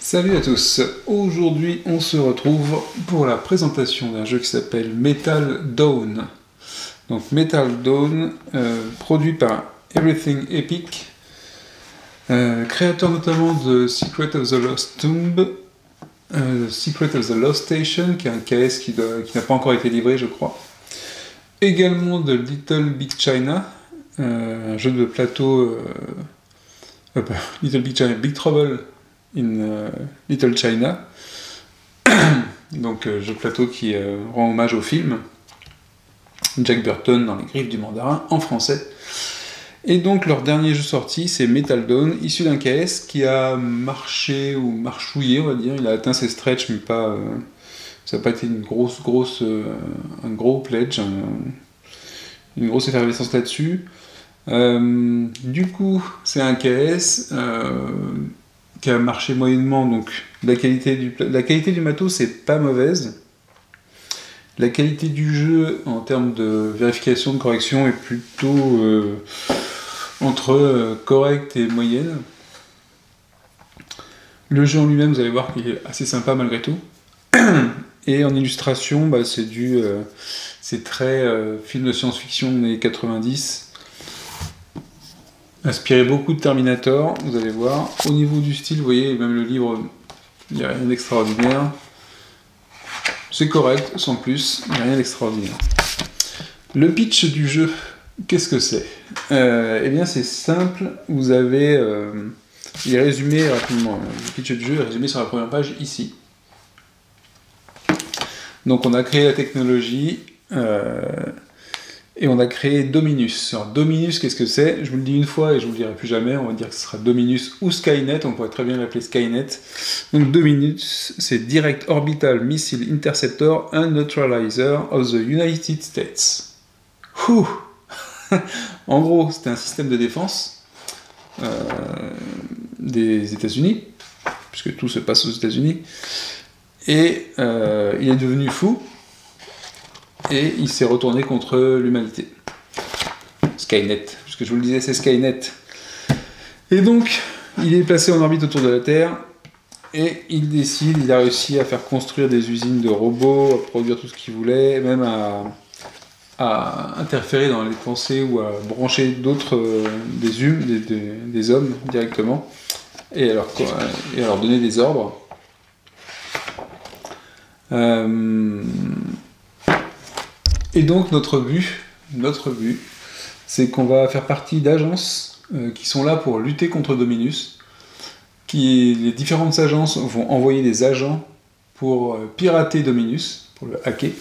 Salut à tous, aujourd'hui on se retrouve pour la présentation d'un jeu qui s'appelle Metal Dawn. Donc Metal Dawn, produit par Everything Epic, créateur notamment de Secret of the Lost Tomb, Secret of the Lost Station, qui est un KS qui n'a pas encore été livré je crois. Également de Little Big China, un jeu de plateau, Little Big China, Big Trouble in Little China, donc jeu de plateau qui rend hommage au film Jack Burton dans Les Griffes du Mandarin en français. Et donc leur dernier jeu sorti c'est Metal Dawn, issu d'un KS qui a marché ou marchouillé on va dire, il a atteint ses stretches mais pas, ça n'a pas été un gros pledge, une grosse effervescence là-dessus. Du coup c'est un KS qui a marché moyennement, donc la qualité du matos c'est pas mauvaise. La qualité du jeu en termes de vérification, de correction est plutôt entre correcte et moyenne. Le jeu en lui-même, vous allez voir qu'il est assez sympa malgré tout. Et en illustration, c'est très film de science-fiction des années 90. Inspiré beaucoup de Terminator, vous allez voir. Au niveau du style, vous voyez, même le livre, il n'y a rien d'extraordinaire. C'est correct, sans plus, il n'y a rien d'extraordinaire. Le pitch du jeu, qu'est-ce que c'est ? Eh bien, c'est simple, vous avez... il est résumé rapidement, le pitch du jeu est résumé sur la première page, ici. Donc on a créé la technologie... et on a créé Dominus. Alors Dominus, qu'est-ce que c'est ? Je vous le dis une fois et je vous le dirai plus jamais, on va dire que ce sera Dominus ou Skynet, on pourrait très bien l'appeler Skynet. Donc Dominus, c'est Direct Orbital Missile Interceptor and Neutralizer of the United States. Ouh. En gros, c'était un système de défense des États-Unis, puisque tout se passe aux États-Unis, et il est devenu fou, et il s'est retourné contre l'humanité. Skynet, puisque je vous le disais, c'est Skynet. Et donc, il est placé en orbite autour de la Terre, et il a réussi à faire construire des usines de robots, à produire tout ce qu'il voulait, même à interférer dans les pensées ou à brancher d'autres, des hommes directement, et à leur donner des ordres. Et donc notre but, c'est qu'on va faire partie d'agences qui sont là pour lutter contre Dominus. Les différentes agences vont envoyer des agents pour pirater Dominus, pour le hacker.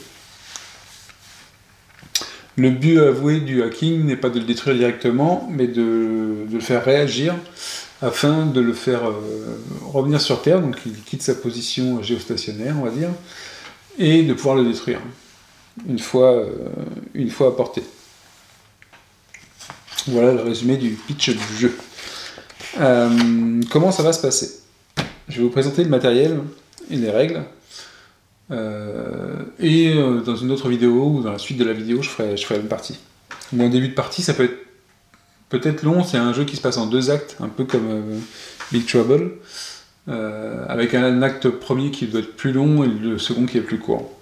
Le but avoué du hacking n'est pas de le détruire directement, mais de le faire réagir afin de le faire revenir sur Terre, donc il quitte sa position géostationnaire, on va dire, et de pouvoir le détruire. Une fois à portée. Voilà le résumé du pitch du jeu. Comment ça va se passer ? Je vais vous présenter le matériel et les règles. Dans une autre vidéo, ou dans la suite de la vidéo, je ferai la même partie. Mon début de partie, ça peut être long, c'est un jeu qui se passe en 2 actes, un peu comme Big Trouble, avec un acte premier qui doit être plus long et le second qui est plus court.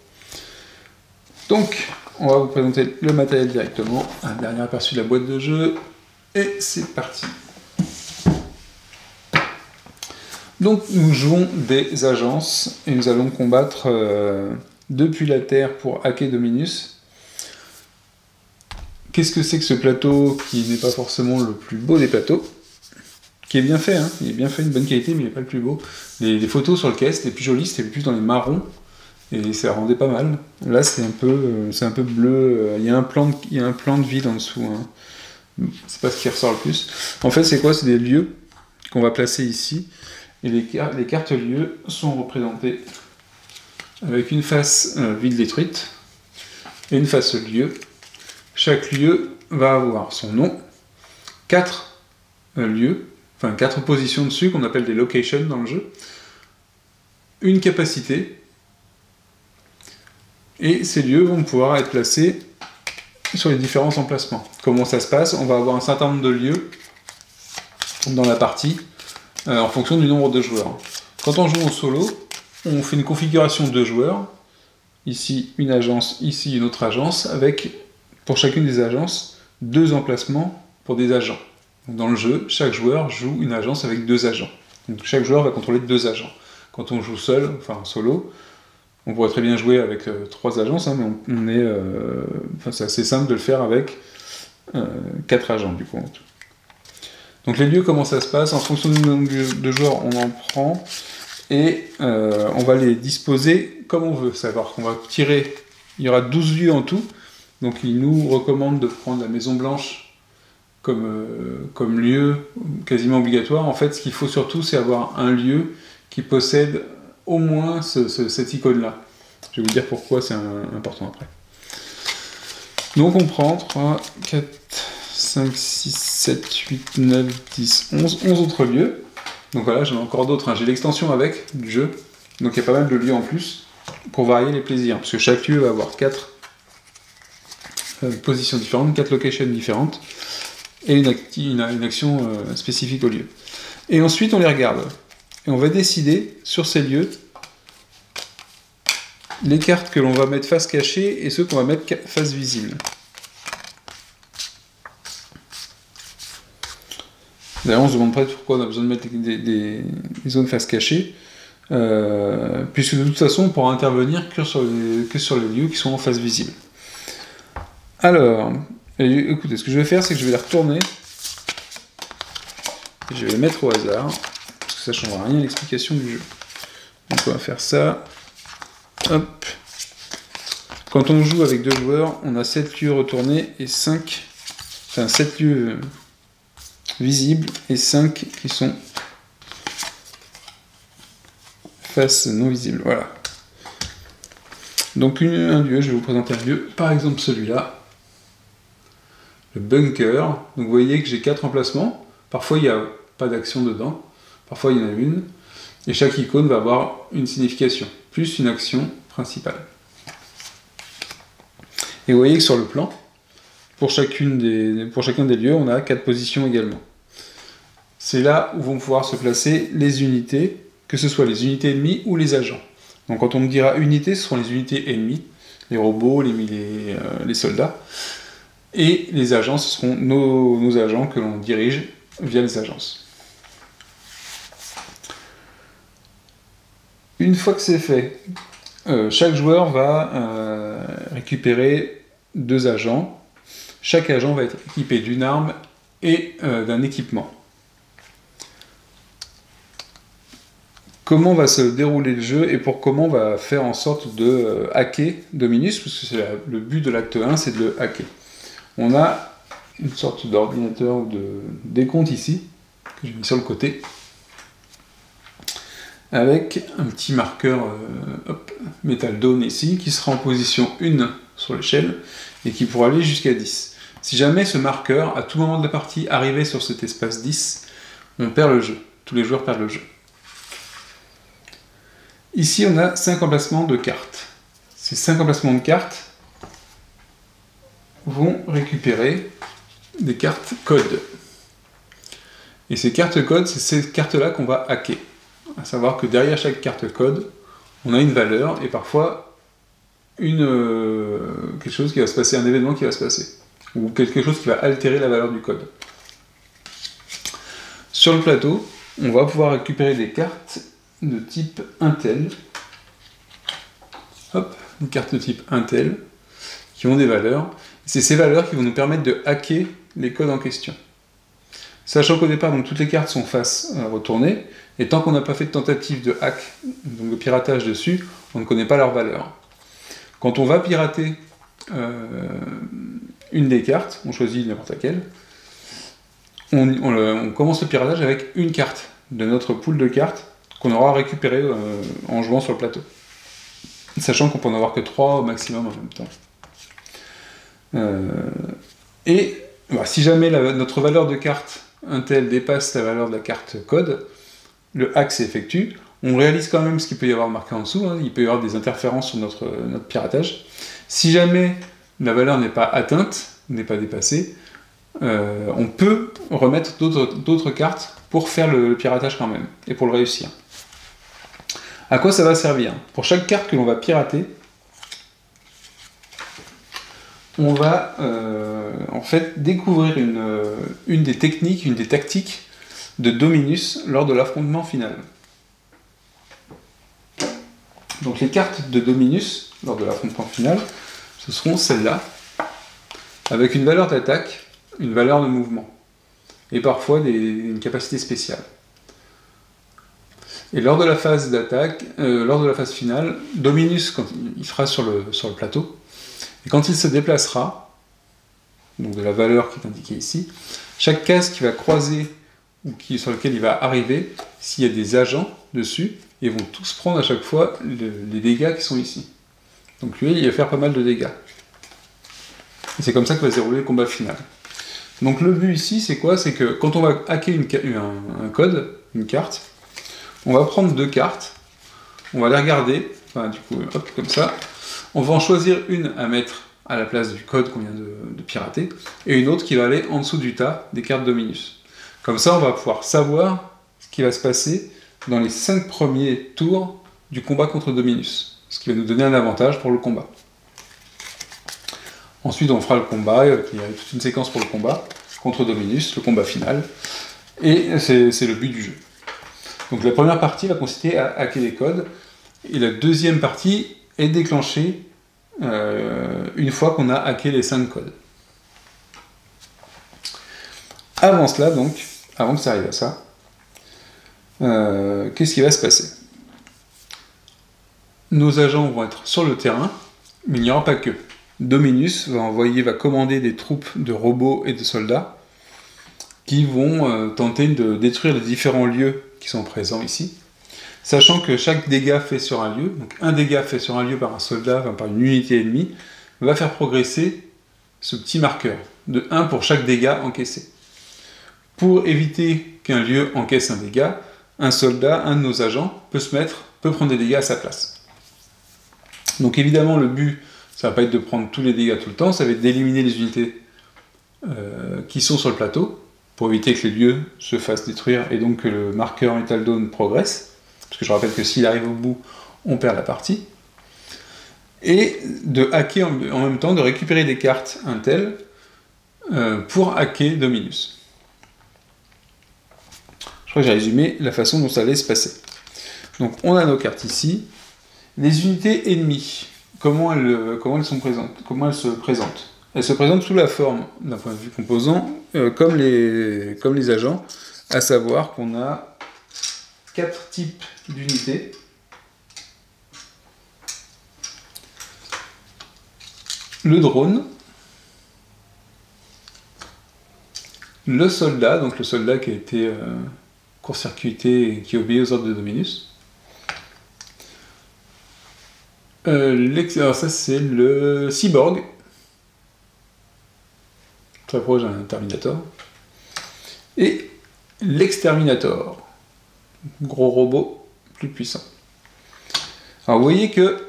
Donc, on va vous présenter le matériel directement, un dernier aperçu de la boîte de jeu, et c'est parti. Donc, nous jouons des agences, et nous allons combattre depuis la Terre pour hacker Dominus. Qu'est-ce que c'est que ce plateau qui n'est pas forcément le plus beau des plateaux, qui est bien fait, hein, il est bien fait, une bonne qualité, mais il n'est pas le plus beau. Les photos sur le caisse, c'était plus joli, c'était plus dans les marrons, et ça rendait pas mal. Là c'est un peu bleu, il y a un plan de vide en dessous, hein. C'est pas ce qui ressort le plus. En fait c'est quoi ? C'est des lieux qu'on va placer ici, et les cartes lieux sont représentées avec une face ville détruite, et une face lieu. Chaque lieu va avoir son nom, 4 lieux, enfin 4 positions dessus qu'on appelle des locations dans le jeu, une capacité, et ces lieux vont pouvoir être placés sur les différents emplacements. Comment ça se passe ? On va avoir un certain nombre de lieux dans la partie en fonction du nombre de joueurs. Quand on joue en solo, on fait une configuration de joueurs. Ici, une agence, ici, une autre agence, avec, pour chacune des agences, 2 emplacements pour des agents. Donc, dans le jeu, chaque joueur joue une agence avec 2 agents. Donc chaque joueur va contrôler 2 agents. Quand on joue seul, enfin en solo, on pourrait très bien jouer avec 3 agences, hein, mais c'est assez simple de le faire avec 4 agents du coup. Donc les lieux, comment ça se passe? En fonction du nombre de joueurs, on en prend et on va les disposer comme on veut. Savoir qu'on va tirer, il y aura 12 lieux en tout, donc il nous recommande de prendre la Maison Blanche comme lieu quasiment obligatoire. En fait, ce qu'il faut surtout, c'est avoir un lieu qui possède au moins cette icône-là. Je vais vous dire pourquoi c'est important après. Donc on prend 3, 4, 5, 6, 7, 8, 9, 10, 11 autres lieux. Donc voilà, j'en ai encore d'autres. Hein. J'ai l'extension avec du jeu. Donc il y a pas mal de lieux en plus pour varier les plaisirs. Parce que chaque lieu va avoir 4 positions différentes, 4 locations différentes. Et une action spécifique au lieu. Et ensuite on les regarde. Et on va décider sur ces lieux les cartes que l'on va mettre face cachée et ceux qu'on va mettre face visible. D'ailleurs on se demande pas pourquoi on a besoin de mettre des zones face cachée, puisque de toute façon on pourra intervenir que sur les lieux qui sont en face visible. Alors, écoutez, ce que je vais faire, c'est que je vais les retourner. Et je vais les mettre au hasard, parce que ça ne changera rien à l'explication du jeu. Donc on va faire ça. Hop. Quand on joue avec 2 joueurs, on a 7 lieux retournés et 7 lieux visibles et 5 qui sont face non visible. Voilà. Donc un lieu, je vais vous présenter un lieu, par exemple celui-là. Le bunker. Donc vous voyez que j'ai 4 emplacements. Parfois il n'y a pas d'action dedans. Parfois il y en a une. Et chaque icône va avoir une signification, plus une action principale. Et vous voyez que sur le plan, pour chacun des lieux, on a 4 positions également. C'est là où vont pouvoir se placer les unités, que ce soit les unités ennemies ou les agents. Donc quand on me dira unités, ce seront les unités ennemies, les robots, les soldats. Et les agents, ce seront nos agents que l'on dirige via les agences. Une fois que c'est fait, chaque joueur va récupérer 2 agents. Chaque agent va être équipé d'une arme et d'un équipement. Comment va se dérouler le jeu et comment on va faire en sorte de hacker Dominus, parce que c'est le but de l'acte 1, c'est de le hacker. On a une sorte d'ordinateur ou de décompte ici, que j'ai mis sur le côté, avec un petit marqueur Metal Dawn ici, qui sera en position 1 sur l'échelle, et qui pourra aller jusqu'à 10. Si jamais ce marqueur, à tout moment de la partie, arrivait sur cet espace 10, on perd le jeu. Tous les joueurs perdent le jeu. Ici, on a 5 emplacements de cartes. Ces 5 emplacements de cartes vont récupérer des cartes codes. Et ces cartes codes, c'est ces cartes-là qu'on va hacker. À savoir que derrière chaque carte code, on a une valeur et parfois quelque chose qui va se passer, un événement qui va se passer, ou quelque chose qui va altérer la valeur du code. Sur le plateau, on va pouvoir récupérer des cartes de type Intel. Hop, des cartes de type Intel qui ont des valeurs. C'est ces valeurs qui vont nous permettre de hacker les codes en question. Sachant qu'au départ, donc, toutes les cartes sont face retournées, et tant qu'on n'a pas fait de tentative de hack, donc de piratage dessus, on ne connaît pas leur valeur. Quand on va pirater une des cartes, on choisit n'importe laquelle, on commence le piratage avec une carte de notre pool de cartes qu'on aura récupérée en jouant sur le plateau. Sachant qu'on peut en avoir que 3 au maximum en même temps. Si jamais notre valeur de carte Intel dépasse la valeur de la carte code, le hack s'effectue. On réalise quand même ce qu'il peut y avoir marqué en dessous, hein. Il peut y avoir des interférences sur notre piratage. Si jamais la valeur n'est pas atteinte, n'est pas dépassée, on peut remettre d'autres cartes pour faire le piratage quand même, et pour le réussir. À quoi ça va servir? Pour chaque carte que l'on va pirater, on va en fait découvrir une des techniques, une des tactiques de Dominus lors de l'affrontement final. Donc les cartes de Dominus lors de l'affrontement final, ce seront celles-là, avec une valeur d'attaque, une valeur de mouvement, et parfois une capacité spéciale. Et lors de la phase d'attaque, lors de la phase finale, Dominus, quand il sera sur le plateau, et quand il se déplacera, donc de la valeur qui est indiquée ici, chaque case qui va croiser ou sur lequel il va arriver, s'il y a des agents dessus, ils vont tous prendre à chaque fois les dégâts qui sont ici. Donc lui, il va faire pas mal de dégâts. Et c'est comme ça que va se dérouler le combat final. Donc le but ici, c'est quoi? C'est que quand on va hacker un code, une carte, on va prendre 2 cartes, on va les regarder, enfin du coup, hop, comme ça, on va en choisir une à mettre à la place du code qu'on vient de pirater, et une autre qui va aller en dessous du tas des cartes Dominus. Comme ça, on va pouvoir savoir ce qui va se passer dans les 5 premiers tours du combat contre Dominus, ce qui va nous donner un avantage pour le combat. Ensuite, on fera le combat, il y a toute une séquence pour le combat contre Dominus, le combat final, et c'est le but du jeu. Donc la première partie va consister à hacker les codes, et la deuxième partie est déclenchée une fois qu'on a hacké les 5 codes. Avant cela, donc, avant que ça arrive à ça, qu'est-ce qui va se passer? Nos agents vont être sur le terrain, mais il n'y aura pas que. Dominus va commander des troupes de robots et de soldats qui vont tenter de détruire les différents lieux qui sont présents ici, sachant que chaque dégât fait sur un lieu, donc un dégât fait sur un lieu par un soldat, enfin par une unité ennemie, va faire progresser ce petit marqueur, de 1 pour chaque dégât encaissé. Pour éviter qu'un lieu encaisse un dégât, un soldat, un de nos agents, peut prendre des dégâts à sa place. Donc évidemment, le but, ça va pas être de prendre tous les dégâts tout le temps, ça va être d'éliminer les unités qui sont sur le plateau, pour éviter que les lieux se fassent détruire et donc que le marqueur Metal Dawn progresse, parce que je rappelle que s'il arrive au bout, on perd la partie, et de hacker en même temps, de récupérer des cartes Intel pour hacker Dominus. Je crois que j'ai résumé la façon dont ça allait se passer. Donc on a nos cartes ici. Les unités ennemies, comment elles sont présentes, comment elles se présentent? Elles se présentent sous la forme, d'un point de vue composant, comme les agents, à savoir qu'on a 4 types d'unités. Le drone, le soldat, donc le soldat qui a été court-circuité et qui obéit aux ordres de Dominus. Alors ça c'est le cyborg, très proche d'un Terminator, et l'exterminator, gros robot plus puissant. Alors vous voyez que,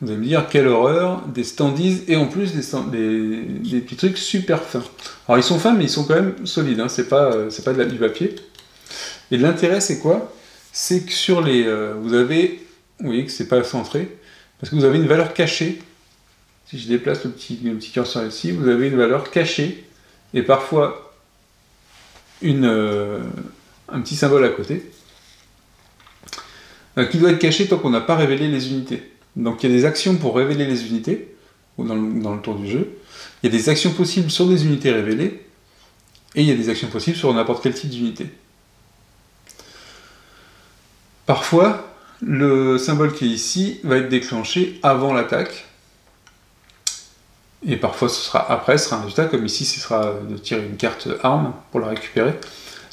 vous allez me dire quelle horreur, des standees et en plus des petits trucs super fins. Alors ils sont fins mais ils sont quand même solides, hein, c'est pas du papier. Et l'intérêt c'est quoi? C'est que sur les... vous voyez que c'est pas centré, parce que vous avez une valeur cachée. Si je déplace le petit curseur ici, vous avez une valeur cachée, et parfois un petit symbole à côté, qui doit être caché tant qu'on n'a pas révélé les unités. Donc il y a des actions pour révéler les unités, dans le tour du jeu, il y a des actions possibles sur des unités révélées, et il y a des actions possibles sur n'importe quel type d'unité. Parfois, le symbole qui est ici va être déclenché avant l'attaque, et parfois ce sera après, ce sera un résultat, comme ici ce sera de tirer une carte arme pour la récupérer.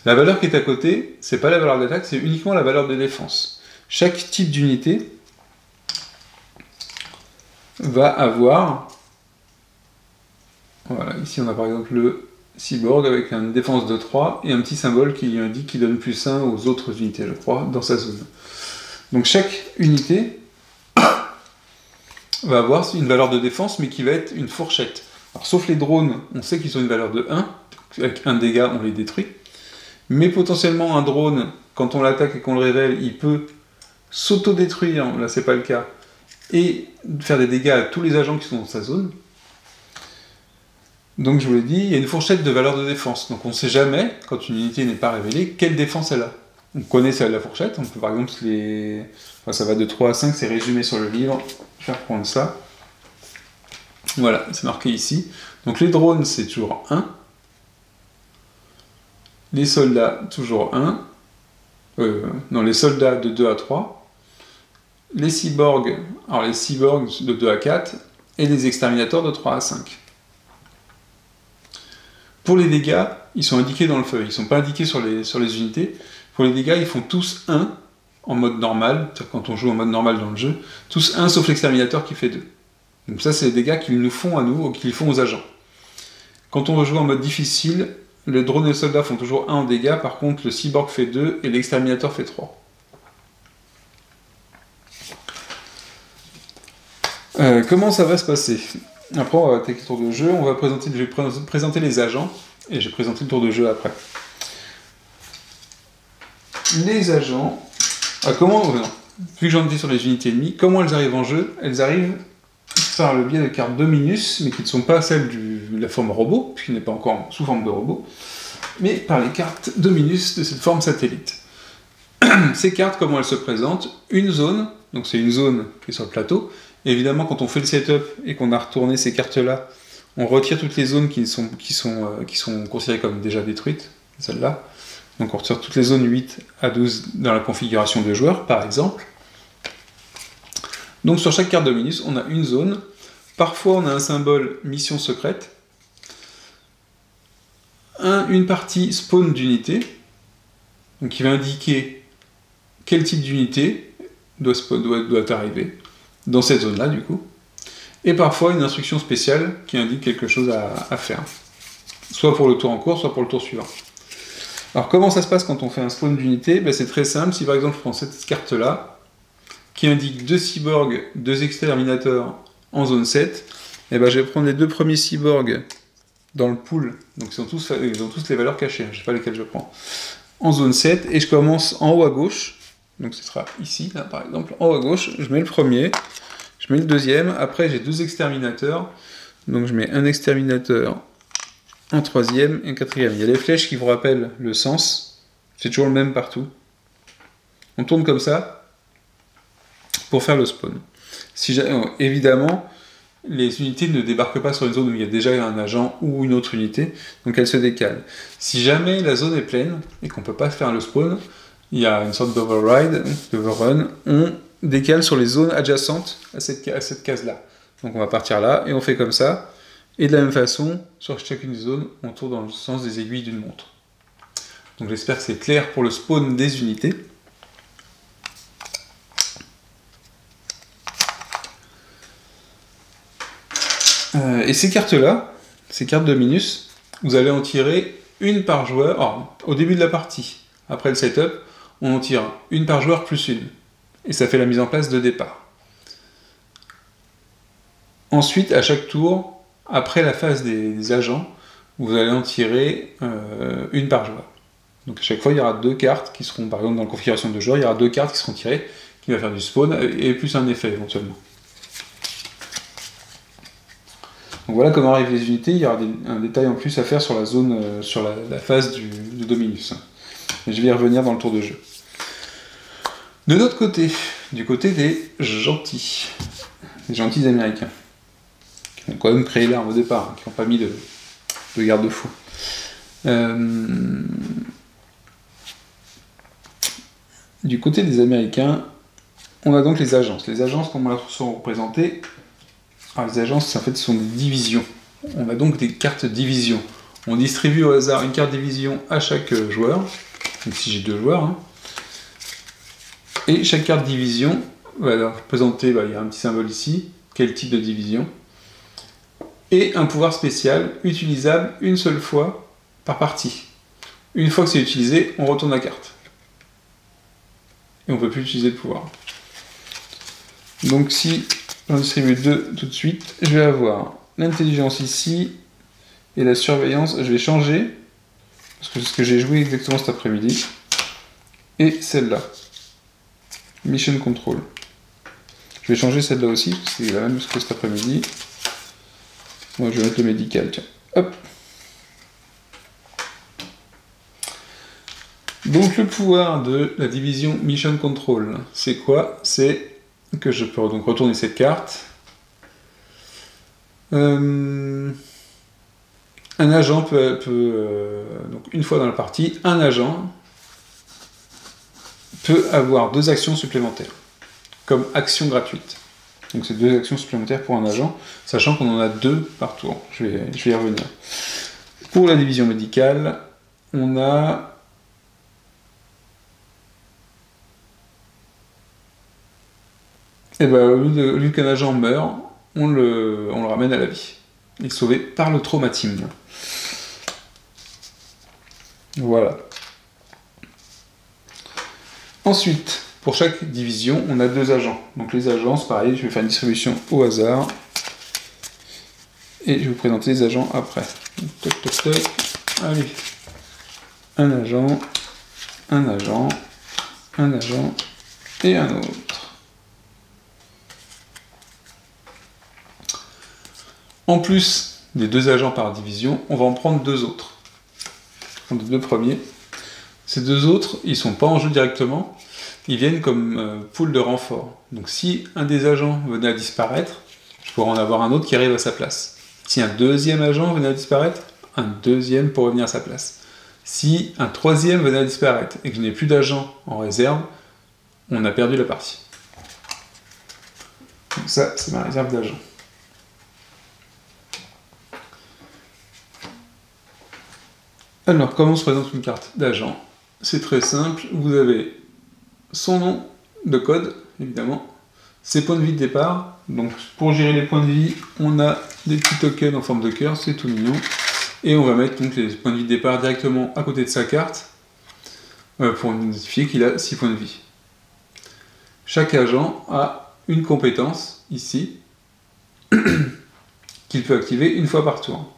La valeur qui est à côté, c'est pas la valeur d'attaque, c'est uniquement la valeur de défense. Chaque type d'unité va avoir, voilà, ici on a par exemple le cyborg avec une défense de 3 et un petit symbole qui lui indique qu'il donne plus 1 aux autres unités, je crois, dans sa zone. Donc chaque unité va avoir une valeur de défense, mais qui va être une fourchette. Alors, sauf les drones, on sait qu'ils ont une valeur de 1, avec un dégât, on les détruit. Mais potentiellement, un drone, quand on l'attaque et qu'on le révèle, il peut s'auto-détruire, là c'est pas le cas, et faire des dégâts à tous les agents qui sont dans sa zone. Donc je vous l'ai dit, il y a une fourchette de valeur de défense. Donc on ne sait jamais, quand une unité n'est pas révélée, quelle défense elle a. On connaît celle de la fourchette, on peut par exemple ça va de 3 à 5, c'est résumé sur le livre. Je vais reprendre ça. Voilà, c'est marqué ici. Donc les drones, c'est toujours 1. Les soldats, toujours 1. Non, les soldats de 2 à 3. Les cyborgs, alors les cyborgs de 2 à 4. Et les exterminateurs de 3 à 5. Pour les dégâts, ils sont indiqués dans le feuille, ils ne sont pas indiqués sur les unités. Pour les dégâts, ils font tous 1 en mode normal, c'est-à-dire quand on joue en mode normal dans le jeu, tous 1 sauf l'exterminateur qui fait 2. Donc ça, c'est les dégâts qu'ils nous font à nous, ou qu'ils font aux agents. Quand on joue en mode difficile, le drone et le soldat font toujours 1 en dégâts, par contre le cyborg fait 2 et l'exterminateur fait 3. Comment ça va se passer? Après, on va attaquer le tour de jeu, je vais présenter les agents, et je vais présenter le tour de jeu après. Les agents... vu que j'en étais sur les unités ennemies, comment elles arrivent en jeu? Elles arrivent par le biais de cartes Dominus, mais qui ne sont pas celles de la forme robot, puisqu'il n'est pas encore sous forme de robot, mais par les cartes Dominus de cette forme satellite. Ces cartes, comment elles se présentent? Une zone, donc c'est une zone qui est sur le plateau. Évidemment, quand on fait le setup et qu'on a retourné ces cartes-là, on retire toutes les zones qui sont considérées comme déjà détruites, celles-là. Donc on retire toutes les zones 8 à 12 dans la configuration de joueur, par exemple. Donc sur chaque carte Dominus, on a une zone. Parfois, on a un symbole mission secrète. Une partie spawn d'unité, donc qui va indiquer quel type d'unité doit arriver dans cette zone-là, du coup. Et parfois, une instruction spéciale qui indique quelque chose à faire. Soit pour le tour en cours, soit pour le tour suivant. Alors, comment ça se passe quand on fait un spawn d'unité? C'est très simple. Si par exemple, je prends cette carte-là, qui indique 2 cyborgs, 2 exterminateurs en zone 7, je vais prendre les 2 premiers cyborgs dans le pool. Donc, ils ont tous les valeurs cachées. Je ne sais pas lesquelles je prends. En zone 7, et je commence en haut à gauche. Donc ce sera ici, là, par exemple. En haut à gauche, je mets le premier, je mets le deuxième. Après, j'ai 2 exterminateurs. Donc je mets un exterminateur en troisième et un quatrième. Il y a les flèches qui vous rappellent le sens. C'est toujours le même partout. On tourne comme ça pour faire le spawn. Évidemment, les unités ne débarquent pas sur une zone où il y a déjà un agent ou une autre unité, donc elles se décalent. Si jamais la zone est pleine et qu'on ne peut pas faire le spawn, il y a une sorte d'overrun, on décale sur les zones adjacentes à cette case-là. Donc on va partir là, et on fait comme ça, et de la même façon, sur chacune des zones, on tourne dans le sens des aiguilles d'une montre. Donc j'espère que c'est clair pour le spawn des unités. Et ces cartes-là, ces cartes Dominus, vous allez en tirer une par joueur. Alors, au début de la partie, après le setup, on en tire une par joueur plus une. Et ça fait la mise en place de départ. Ensuite, à chaque tour, après la phase des agents, vous allez en tirer une par joueur. Donc à chaque fois, il y aura 2 cartes qui seront, par exemple dans la configuration de joueur, il y aura 2 cartes qui seront tirées, qui va faire du spawn, et plus un effet éventuellement. Donc voilà comment arrivent les unités, il y aura un détail en plus à faire sur la zone, sur la phase du Dominus. Et je vais y revenir dans le tour de jeu. De notre côté, du côté des gentils américains, qui ont quand même créé l'arme au départ, qui n'ont pas mis de garde-fou. Du côté des Américains, on a donc les agences. Les agences, comment elles sont représentées? Alors, les agences, en fait, ce sont des divisions. On a donc des cartes division. On distribue au hasard une carte division à chaque joueur. Donc si j'ai 2 joueurs. Hein. Et chaque carte division va représenter, il y a un petit symbole ici, quel type de division. Et un pouvoir spécial utilisable une seule fois par partie. Une fois que c'est utilisé, on retourne la carte. Et on ne peut plus utiliser le pouvoir. Donc si j'en distribue 2 tout de suite, je vais avoir l'intelligence ici, et la surveillance, je vais changer, parce que c'est ce que j'ai joué exactement cet après-midi, et celle-là. Mission Control. Je vais changer celle-là aussi, parce que c'est la même que cet après-midi. Moi, je vais mettre le médical, tiens. Hop. Donc, le pouvoir de la division Mission Control, c'est quoi? C'est que je peux donc retourner cette carte. Un agent donc une fois dans la partie, un agent peut avoir 2 actions supplémentaires, comme action gratuite. Donc c'est 2 actions supplémentaires pour un agent, sachant qu'on en a 2 par tour. Je vais y revenir. Pour la division médicale, on a... Et ben, au lieu qu'un agent meurt, on le ramène à la vie. Il est sauvé par le traumatisme. Voilà. Ensuite, pour chaque division, on a 2 agents. Donc les agents, c'est pareil, je vais faire une distribution au hasard. Et je vais vous présenter les agents après. Toc, toc, toc. Allez. Un agent, un agent, un agent et un autre. En plus des 2 agents par division, on va en prendre 2 autres. Les 2 premiers. Ces 2 autres, ils ne sont pas en jeu directement, ils viennent comme pool de renfort. Donc si un des agents venait à disparaître, je pourrais en avoir un autre qui arrive à sa place. Si un deuxième agent venait à disparaître, un deuxième pour revenir à sa place. Si un troisième venait à disparaître et que je n'ai plus d'agent en réserve, on a perdu la partie. Donc ça, c'est ma réserve d'agents. Alors, comment se présente une carte d'agent? C'est très simple, vous avez son nom de code, évidemment, ses points de vie de départ. Donc, pour gérer les points de vie, on a des petits tokens en forme de cœur, c'est tout mignon. Et on va mettre donc les points de vie de départ directement à côté de sa carte pour notifier qu'il a 6 points de vie. Chaque agent a une compétence, ici, qu'il peut activer une fois par tour.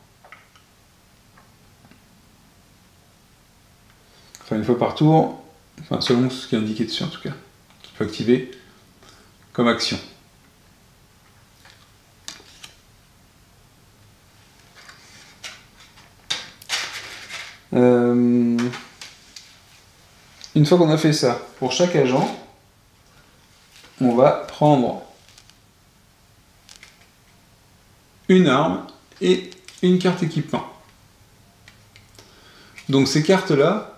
Enfin, une fois par tour, enfin, selon ce qui est indiqué dessus en tout cas, qu'il peut activer comme action. Une fois qu'on a fait ça, pour chaque agent, on va prendre une arme et une carte équipement. Donc ces cartes-là,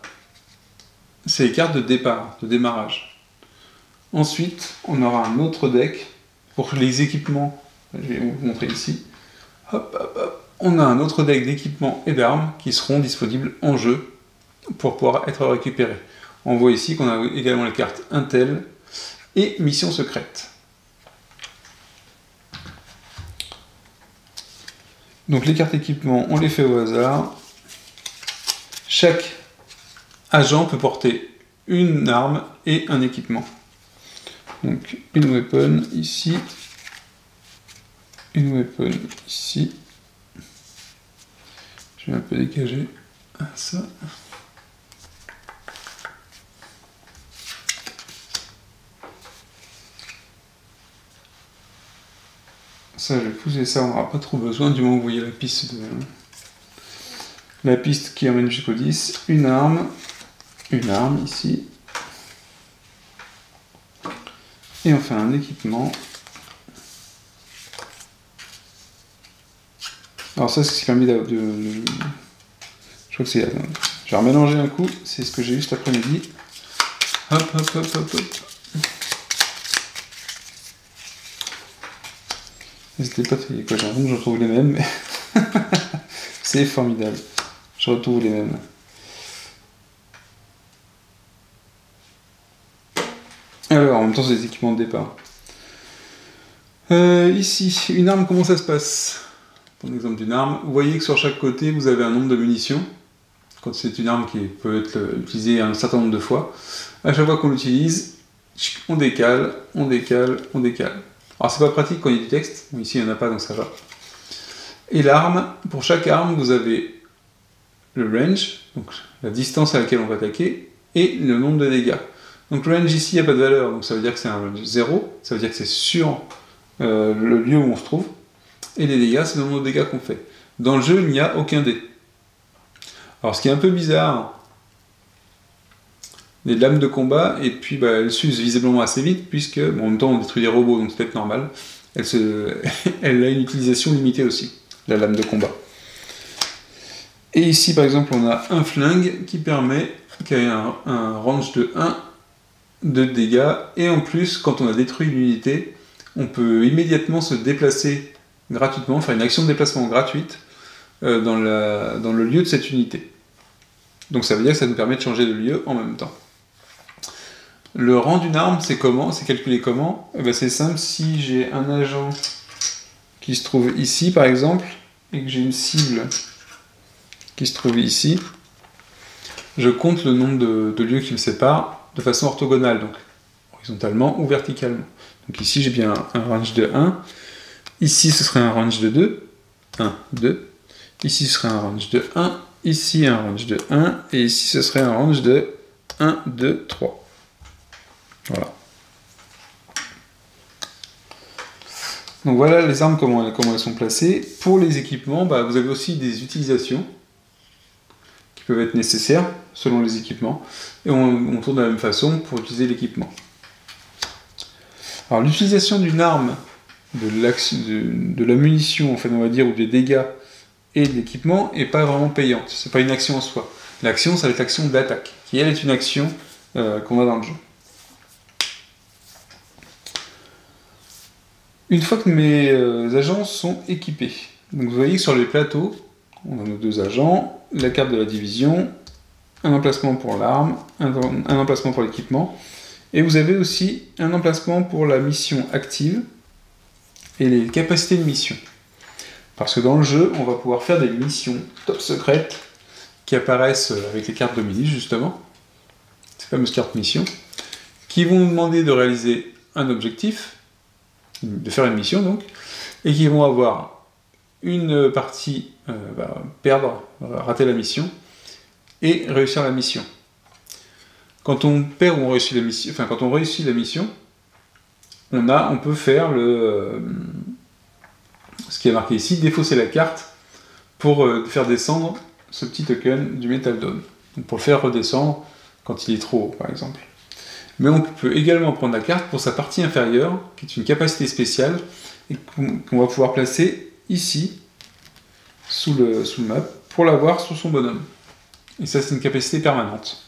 c'est les cartes de départ, de démarrage. Ensuite, on aura un autre deck pour les équipements. Je vais vous montrer ici. Hop, hop, hop. On a un autre deck d'équipements et d'armes qui seront disponibles en jeu pour pouvoir être récupérés. On voit ici qu'on a également les cartes Intel et Mission secrète. Donc les cartes équipements, on les fait au hasard. Chaque agent peut porter une arme et un équipement. Donc une weapon ici, une weapon ici. Je vais un peu dégager ça. Ça, je vais pousser ça, on n'aura pas trop besoin, du moment où vous voyez la piste qui emmène jusqu'au 10. Une arme ici. Et on fait un équipement. Alors ça, c'est ce qui permet de... Je crois que c'est... Je vais remélanger un coup, c'est ce que j'ai eu cet après-midi. Hop, hop, hop, hop, hop. N'hésitez pas à faire quoi, j'ai l'impression que je retrouve les mêmes, mais c'est formidable. Je retrouve les mêmes. Alors, en même temps, c'est des équipements de départ. Ici, une arme, comment ça se passe? Pour l'exemple d'une arme, vous voyez que sur chaque côté, vous avez un nombre de munitions. Quand c'est une arme qui peut être utilisée un certain nombre de fois. À chaque fois qu'on l'utilise, on décale, on décale, on décale. Alors c'est pas pratique quand il y a du texte, bon, ici il n'y en a pas donc ça va. Et l'arme, pour chaque arme vous avez le range, donc la distance à laquelle on va attaquer, et le nombre de dégâts. Donc le range ici, il n'y a pas de valeur, donc ça veut dire que c'est un range 0, ça veut dire que c'est sur le lieu où on se trouve, et les dégâts, c'est le nombre de dégâts qu'on fait. Dans le jeu, il n'y a aucun dé. Alors ce qui est un peu bizarre, les lames de combat, et puis elles s'usent visiblement assez vite, puisque, bon, en même temps on détruit des robots, donc c'est peut-être normal, elle a une utilisation limitée aussi, la lame de combat. Et ici par exemple on a un flingue qui a un range de 1 de dégâts, et en plus quand on a détruit l'unité, on peut immédiatement se déplacer gratuitement, faire une action de déplacement gratuite dans le lieu de cette unité. Donc ça veut dire que ça nous permet de changer de lieu en même temps. Le rang d'une arme, c'est comment? C'est calculé comment? C'est simple, si j'ai un agent qui se trouve ici par exemple, et que j'ai une cible qui se trouve ici, je compte le nombre de lieux qui me séparent de façon orthogonale, donc horizontalement ou verticalement. Donc ici j'ai bien un range de 1, ici ce serait un range de 2, 1, 2, ici ce serait un range de 1, ici un range de 1, et ici ce serait un range de 1, 2, 3. Voilà. Donc voilà les armes, comment elles sont placées. Pour les équipements, vous avez aussi des utilisations qui peuvent être nécessaires selon les équipements. Et on tourne de la même façon pour utiliser l'équipement. Alors l'utilisation d'une arme, de la munition, en fait, on va dire, ou des dégâts et de l'équipement, n'est pas vraiment payante. C'est pas une action en soi. L'action, ça va être l'action d'attaque, qui elle est une action qu'on a dans le jeu. Une fois que mes agents sont équipés, donc vous voyez que sur les plateaux, on a nos deux agents, la carte de la division, un emplacement pour l'arme, un emplacement pour l'équipement, et vous avez aussi un emplacement pour la mission active et les capacités de mission. Parce que dans le jeu, on va pouvoir faire des missions top secrètes qui apparaissent avec les cartes Dominis, justement, ces fameuses cartes mission, qui vont nous demander de réaliser un objectif, de faire une mission donc, et qui vont avoir une partie perdre, rater la mission, et réussir la mission. Quand on perd ou on réussit la mission, enfin quand on réussit la mission, on peut faire ce qui est marqué ici, défausser la carte pour faire descendre ce petit token du Metal Dawn. Donc pour le faire redescendre quand il est trop haut, par exemple. Mais on peut également prendre la carte pour sa partie inférieure, qui est une capacité spéciale, et qu'on va pouvoir placer ici, sous le map, pour l'avoir sous son bonhomme. Et ça, c'est une capacité permanente.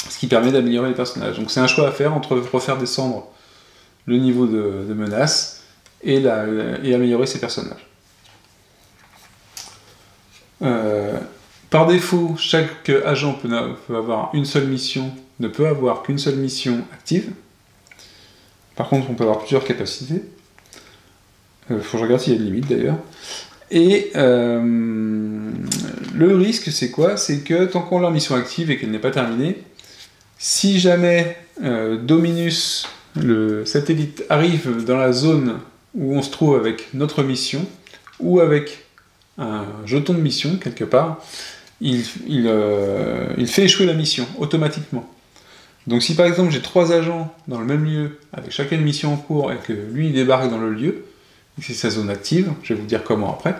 Ce qui permet d'améliorer les personnages. Donc c'est un choix à faire entre refaire descendre le niveau de menace et améliorer ses personnages. Par défaut, chaque agent peut avoir une seule mission, ne peut avoir qu'une seule mission active. Par contre, on peut avoir plusieurs capacités. Faut que je regarde s'il y a des limites d'ailleurs. Et le risque, c'est quoi? C'est que tant qu'on a leur mission active et qu'elle n'est pas terminée, si jamais Dominus, le satellite, arrive dans la zone où on se trouve avec notre mission, ou avec un jeton de mission quelque part, il fait échouer la mission automatiquement. Donc si par exemple j'ai 3 agents dans le même lieu, avec chacun une mission en cours, et que lui il débarque dans le lieu, et que c'est sa zone active, je vais vous dire comment après,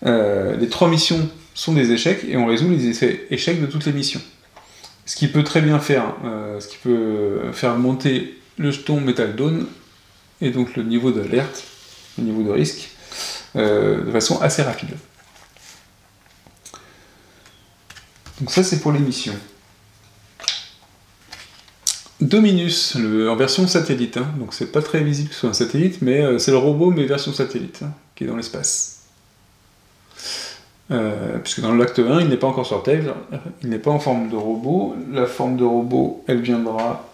les 3 missions sont des échecs, et on résout les échecs de toutes les missions. Ce qui peut très bien faire, monter le jeton Metal Dawn, et donc le niveau d'alerte, le niveau de risque, de façon assez rapide. Donc ça c'est pour les missions. Dominus, en version satellite, donc c'est pas très visible que ce soit un satellite, mais c'est le robot mais version satellite, qui est dans l'espace. Puisque dans l'acte 1, il n'est pas encore sur Terre, il n'est pas en forme de robot, la forme de robot, elle viendra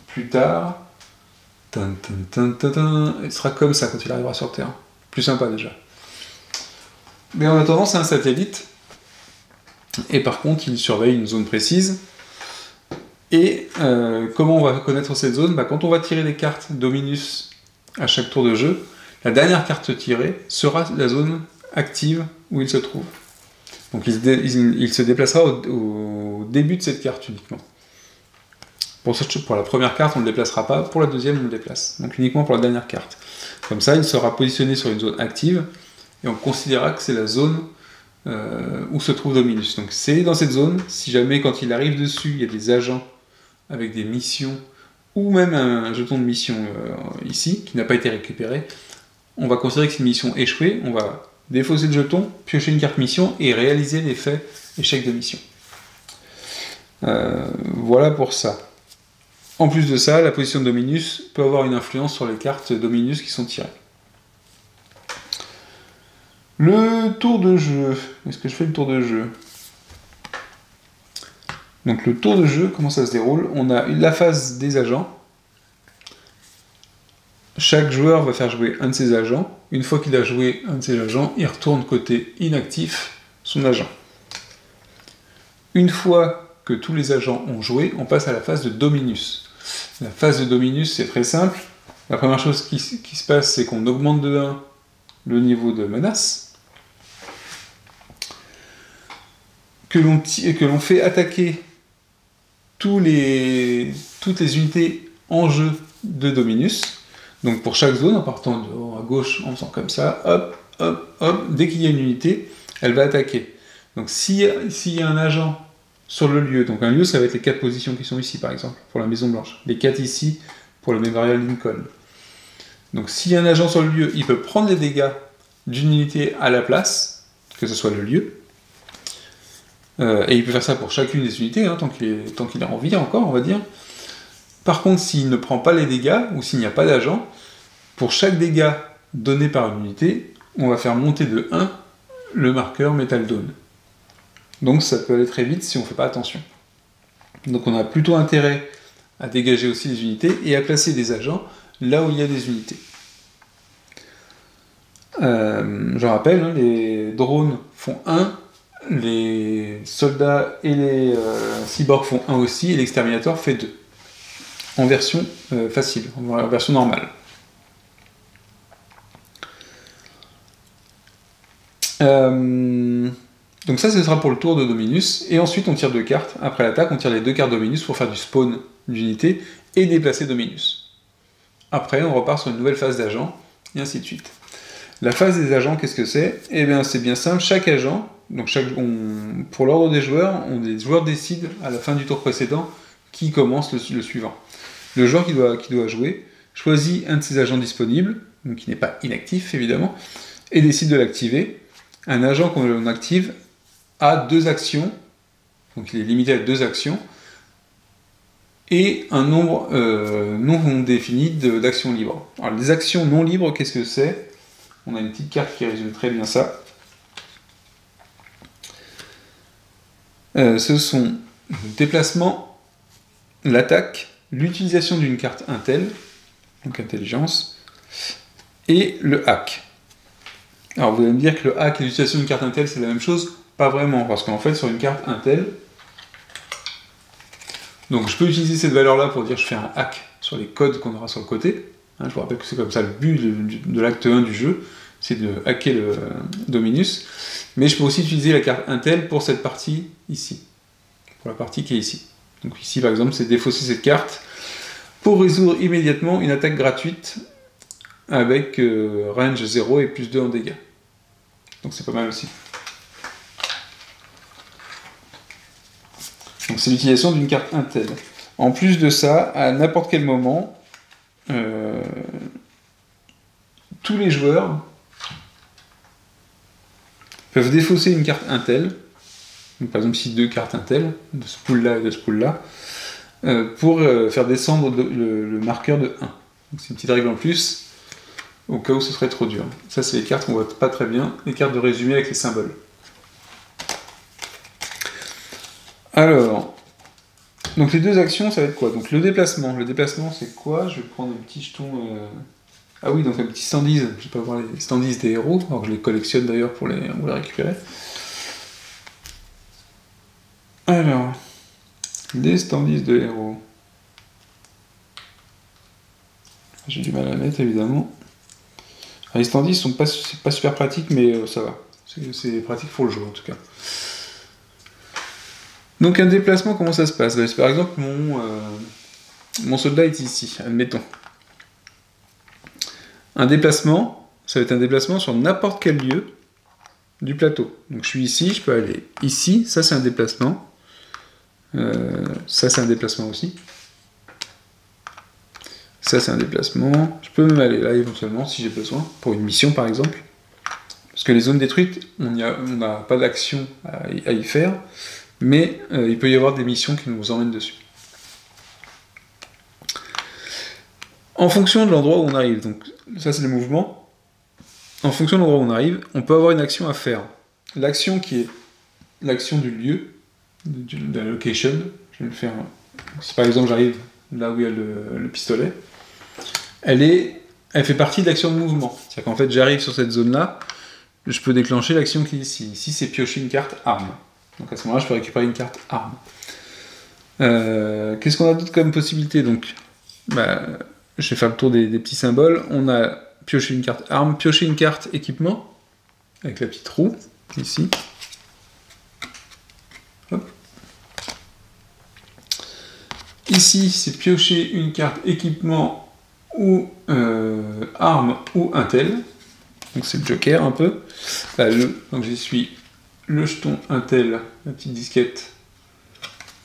plus tard. Il sera comme ça quand il arrivera sur Terre. Plus sympa déjà. Mais en attendant, c'est un satellite, et par contre, il surveille une zone précise. Et comment on va connaître cette zone? Quand on va tirer des cartes Dominus à chaque tour de jeu, la dernière carte tirée sera la zone active où il se trouve. Donc il se déplacera au début de cette carte uniquement. Pour la première carte, on ne le déplacera pas, pour la deuxième, on le déplace. Donc uniquement pour la dernière carte. Comme ça, il sera positionné sur une zone active, et on considérera que c'est la zone où se trouve Dominus. Donc c'est dans cette zone, si jamais quand il arrive dessus, il y a des agents avec des missions, ou même un jeton de mission ici, qui n'a pas été récupéré, on va considérer que c'est une mission échouée, on va défausser le jeton, piocher une carte mission, et réaliser l'effet échec de mission. Voilà pour ça. En plus de ça, la position de Dominus peut avoir une influence sur les cartes Dominus qui sont tirées. Le tour de jeu. Est-ce que je fais le tour de jeu? Donc le tour de jeu, comment ça se déroule? On a la phase des agents. Chaque joueur va faire jouer un de ses agents. Une fois qu'il a joué un de ses agents, il retourne côté inactif son agent. Une fois que tous les agents ont joué, on passe à la phase de Dominus. La phase de Dominus, c'est très simple. La première chose qui se passe, c'est qu'on augmente de 1 le niveau de menace, que l'on fait attaquer toutes les unités en jeu de Dominus. Donc pour chaque zone, en partant de haut à gauche, en faisant comme ça, hop, hop, hop, dès qu'il y a une unité, elle va attaquer. Donc s'il y a un agent sur le lieu, donc un lieu, ça va être les 4 positions qui sont ici, par exemple, pour la Maison Blanche. Les 4 ici, pour le Memorial Lincoln. Donc s'il y a un agent sur le lieu, il peut prendre les dégâts d'une unité à la place, que ce soit le lieu, et il peut faire ça pour chacune des unités, hein, tant qu'il est en vie encore, on va dire. Par contre, s'il ne prend pas les dégâts, ou s'il n'y a pas d'agent, pour chaque dégât donné par une unité, on va faire monter de 1 le marqueur Metal Dawn. Donc ça peut aller très vite si on ne fait pas attention. Donc on a plutôt intérêt à dégager aussi les unités et à placer des agents là où il y a des unités. Je rappelle, hein, les drones font 1, les soldats et les cyborgs font 1 aussi, et l'exterminateur fait 2. En version facile, en version normale. Donc ça, ce sera pour le tour de Dominus, et ensuite on tire 2 cartes. Après l'attaque, on tire les 2 cartes Dominus pour faire du spawn d'unité et déplacer Dominus. Après, on repart sur une nouvelle phase d'agent, et ainsi de suite. La phase des agents, qu'est-ce que c'est? Eh bien, c'est bien simple, chaque agent, donc pour l'ordre des joueurs, les joueurs décident à la fin du tour précédent qui commence le suivant. Le joueur qui doit jouer choisit un de ses agents disponibles, donc qui n'est pas inactif évidemment, et décide de l'activer. Un agent qu'on active a 2 actions, donc il est limité à 2 actions, et un nombre non défini d'actions libres. Alors les actions non libres, qu'est-ce que c'est? On a une petite carte qui résume très bien ça. Ce sont le déplacement, l'attaque, l'utilisation d'une carte Intel, donc intelligence, et le hack. Alors vous allez me dire que le hack et l'utilisation d'une carte Intel c'est la même chose? Pas vraiment, parce qu'en fait sur une carte Intel, donc je peux utiliser cette valeur-là pour dire que je fais un hack sur les codes qu'on aura sur le côté. Hein, je vous rappelle que c'est comme ça le but de l'acte 1 du jeu, c'est de hacker le Dominus. Mais je peux aussi utiliser la carte Intel pour cette partie ici, pour la partie qui est ici. Donc ici par exemple c'est défausser cette carte pour résoudre immédiatement une attaque gratuite avec range 0 et plus 2 en dégâts. Donc c'est pas mal aussi. Donc c'est l'utilisation d'une carte Intel. En plus de ça, à n'importe quel moment, tous les joueurs peuvent défausser une carte Intel, donc par exemple ici 2 cartes Intel, de ce pool-là et de ce pool-là, pour faire descendre le marqueur de 1. Donc c'est une petite règle en plus, au cas où ce serait trop dur. Ça c'est les cartes qu'on voit pas très bien, les cartes de résumé avec les symboles. Alors, donc les 2 actions, ça va être quoi? Donc le déplacement c'est quoi? Je vais prendre un petit jeton... Ah oui, donc un petit standees, je vais pas voir les standees des héros, alors que je les collectionne d'ailleurs pour les récupérer. Alors, les standees de héros. J'ai du mal à mettre évidemment. Alors, les standees sont pas super pratiques, mais ça va. C'est pratique pour le jeu en tout cas. Donc un déplacement, comment ça se passe? Par exemple, mon soldat est ici, admettons. Un déplacement, ça va être un déplacement sur n'importe quel lieu du plateau. Donc je suis ici, je peux aller ici, ça c'est un déplacement. Ça c'est un déplacement aussi. Ça c'est un déplacement. Je peux même aller là éventuellement si j'ai besoin, pour une mission par exemple. Parce que les zones détruites, on n'a pas d'action à y faire, mais il peut y avoir des missions qui nous emmènent dessus. En fonction de l'endroit où on arrive, donc ça c'est le mouvement, en fonction de l'endroit où on arrive, on peut avoir une action à faire. L'action qui est l'action du lieu, de la location, je vais le faire. Si par exemple j'arrive là où il y a le pistolet, elle fait partie de l'action de mouvement. C'est-à-dire qu'en fait j'arrive sur cette zone-là, je peux déclencher l'action qui est ici. Ici c'est piocher une carte arme. Donc à ce moment-là je peux récupérer une carte arme. Qu'est-ce qu'on a d'autre comme possibilité? Donc, je vais faire le tour des petits symboles. On a piocher une carte arme, piocher une carte équipement, avec la petite roue, ici. Hop. Ici, c'est piocher une carte équipement ou arme ou intel. Donc c'est le joker un peu. Donc j'y suis le jeton intel, la petite disquette.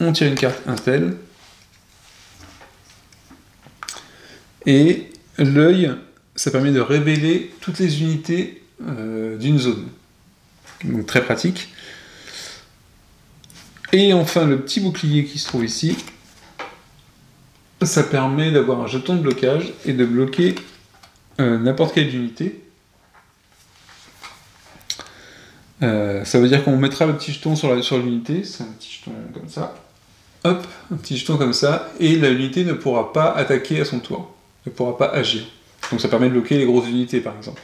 On tire une carte intel. Et l'œil, ça permet de révéler toutes les unités d'une zone. Donc très pratique. Et enfin, le petit bouclier qui se trouve ici, ça permet d'avoir un jeton de blocage et de bloquer n'importe quelle unité. Ça veut dire qu'on mettra le petit jeton sur l'unité, c'est un petit jeton comme ça. Hop, un petit jeton comme ça, et l'unité ne pourra pas attaquer à son tour, ne pourra pas agir. Donc ça permet de bloquer les grosses unités par exemple.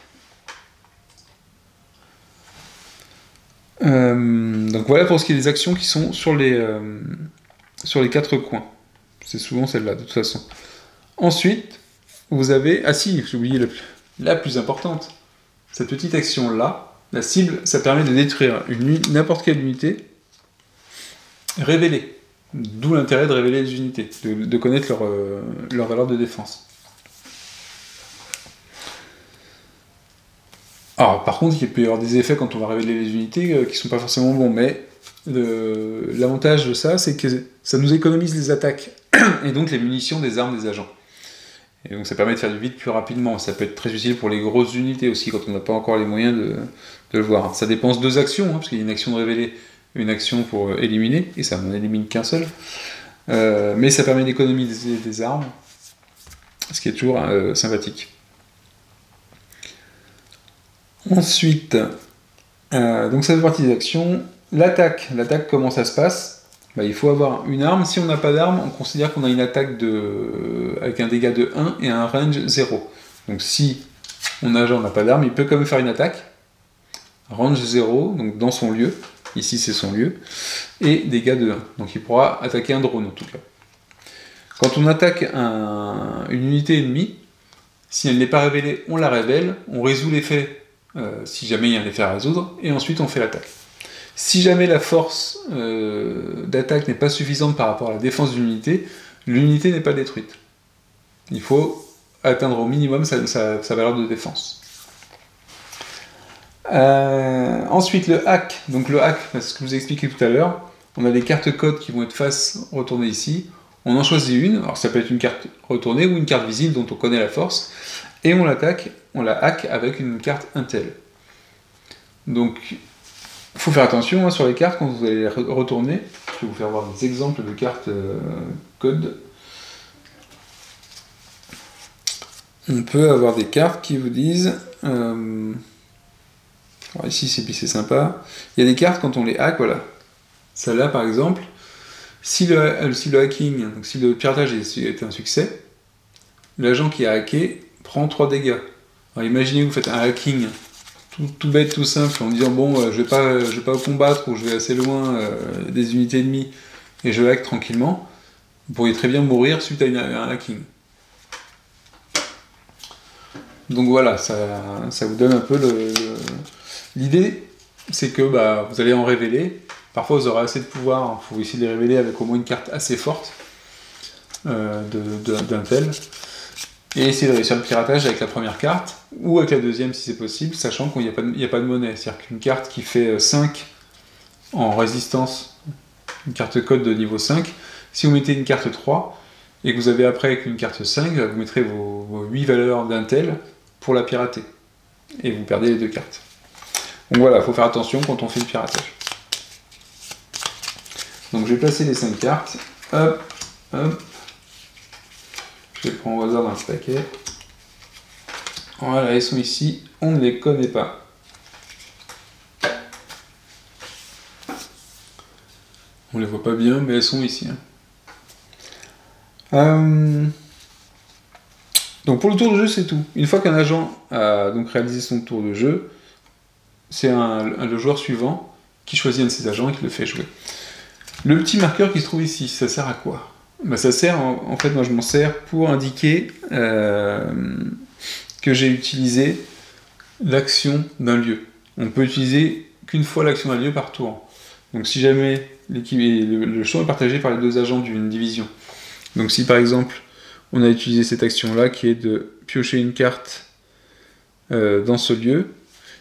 Donc voilà pour ce qui est des actions qui sont sur les 4 coins. C'est souvent celle-là de toute façon. Ensuite, vous avez... Ah si, j'ai oublié la plus importante. Cette petite action-là, la cible, ça permet de détruire n'importe quelle unité révélée. D'où l'intérêt de révéler les unités, de connaître leur valeur de défense. Alors, par contre, il peut y avoir des effets quand on va révéler les unités qui sont pas forcément bons, mais l'avantage de ça, c'est que ça nous économise les attaques, et donc les munitions des armes des agents. Et donc ça permet de faire du vide plus rapidement. Ça peut être très utile pour les grosses unités aussi, quand on n'a pas encore les moyens de le voir. Ça dépense 2 actions, parce qu'il y a une action de révéler, une action pour éliminer, et ça n'en élimine qu'un seul. Mais ça permet d'économiser des armes, ce qui est toujours sympathique. Ensuite, donc ça fait partie des actions. L'attaque, comment ça se passe? Il faut avoir une arme. Si on n'a pas d'arme, on considère qu'on a une attaque avec un dégât de 1 et un range 0. Donc si mon agent n'a pas d'arme, il peut quand même faire une attaque. Range 0, donc dans son lieu. Ici c'est son lieu. Et dégâts de 1. Donc il pourra attaquer un drone en tout cas. Quand on attaque une unité ennemie, si elle n'est pas révélée, on la révèle. On résout l'effet si jamais il y a un effet à résoudre. Et ensuite on fait l'attaque. Si jamais la force d'attaque n'est pas suffisante par rapport à la défense d'une unité, l'unité n'est pas détruite. Il faut atteindre au minimum sa valeur de défense. Ensuite, le hack. Donc le hack, c'est ce que je vous ai expliqué tout à l'heure. On a des cartes codes qui vont être face retournées ici. On en choisit une. Alors ça peut être une carte retournée ou une carte visible dont on connaît la force. Et on l'attaque, on la hack avec une carte intel. Donc... il faut faire attention sur les cartes quand vous allez les retourner. Je vais vous faire voir des exemples de cartes code. On peut avoir des cartes qui vous disent... alors ici c'est sympa. Il y a des cartes quand on les hack, voilà. Celle-là par exemple, si le hacking, donc si le piratage est un succès, l'agent qui a hacké prend 3 dégâts. Alors imaginez que vous faites un hacking tout bête, tout simple, en disant bon, je vais pas combattre ou je vais assez loin des unités ennemies et je hack tranquillement, vous pourriez très bien mourir suite à un hacking. Donc voilà, ça vous donne un peu l'idée, c'est que vous allez en révéler. Parfois vous aurez assez de pouvoir pour essayer de les révéler avec au moins une carte assez forte. d'un tel, et essayer de réussir le piratage avec la première carte, ou avec la deuxième si c'est possible, sachant qu'il n'y a pas de monnaie. C'est-à-dire qu'une carte qui fait 5 en résistance, une carte code de niveau 5, si vous mettez une carte 3, et que vous avez après avec une carte 5, vous mettrez vos 8 valeurs d'un tel pour la pirater. Et vous perdez les 2 cartes. Donc voilà, il faut faire attention quand on fait le piratage. Donc je vais placer les 5 cartes. Hop, hop. Je les prends au hasard dans le paquet. Voilà, elles sont ici. On ne les connaît pas. On les voit pas bien, mais elles sont ici. Donc pour le tour de jeu, c'est tout. Une fois qu'un agent a donc réalisé son tour de jeu, c'est le joueur suivant qui choisit un de ses agents et qui le fait jouer. Le petit marqueur qui se trouve ici, ça sert à quoi? Bah, ça sert, en fait, moi je m'en sers pour indiquer que j'ai utilisé l'action d'un lieu. On peut utiliser qu'une fois l'action d'un lieu par tour. Donc si jamais le champ est partagé par les 2 agents d'une division. Donc si par exemple on a utilisé cette action-là qui est de piocher une carte dans ce lieu,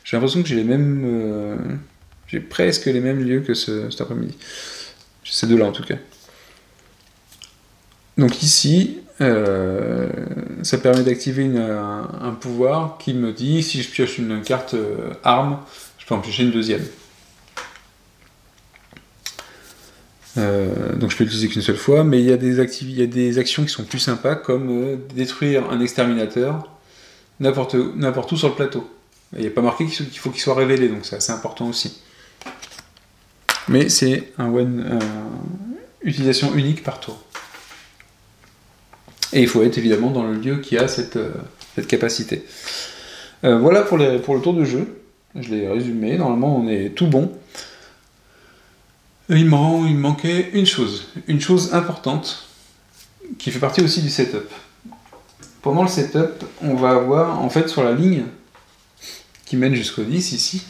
j'ai l'impression que j'ai les mêmes... j'ai presque les mêmes lieux que cet après-midi. Ces 2-là en tout cas. Donc ici, ça permet d'activer un pouvoir qui me dit si je pioche une carte arme, je peux en piocher une deuxième. Donc je peux l'utiliser qu'une seule fois, mais il y a des actions qui sont plus sympas, comme détruire un exterminateur n'importe où sur le plateau. Il n'y a pas marqué qu'il faut qu'il soit révélé, donc c'est assez important aussi. Mais c'est utilisation unique par tour. Et il faut être évidemment dans le lieu qui a cette capacité. Voilà pour le tour de jeu. Je l'ai résumé, normalement on est tout bon. Il me manquait une chose importante, qui fait partie aussi du setup. Pendant le setup, on va avoir, en fait, sur la ligne qui mène jusqu'au 10, ici,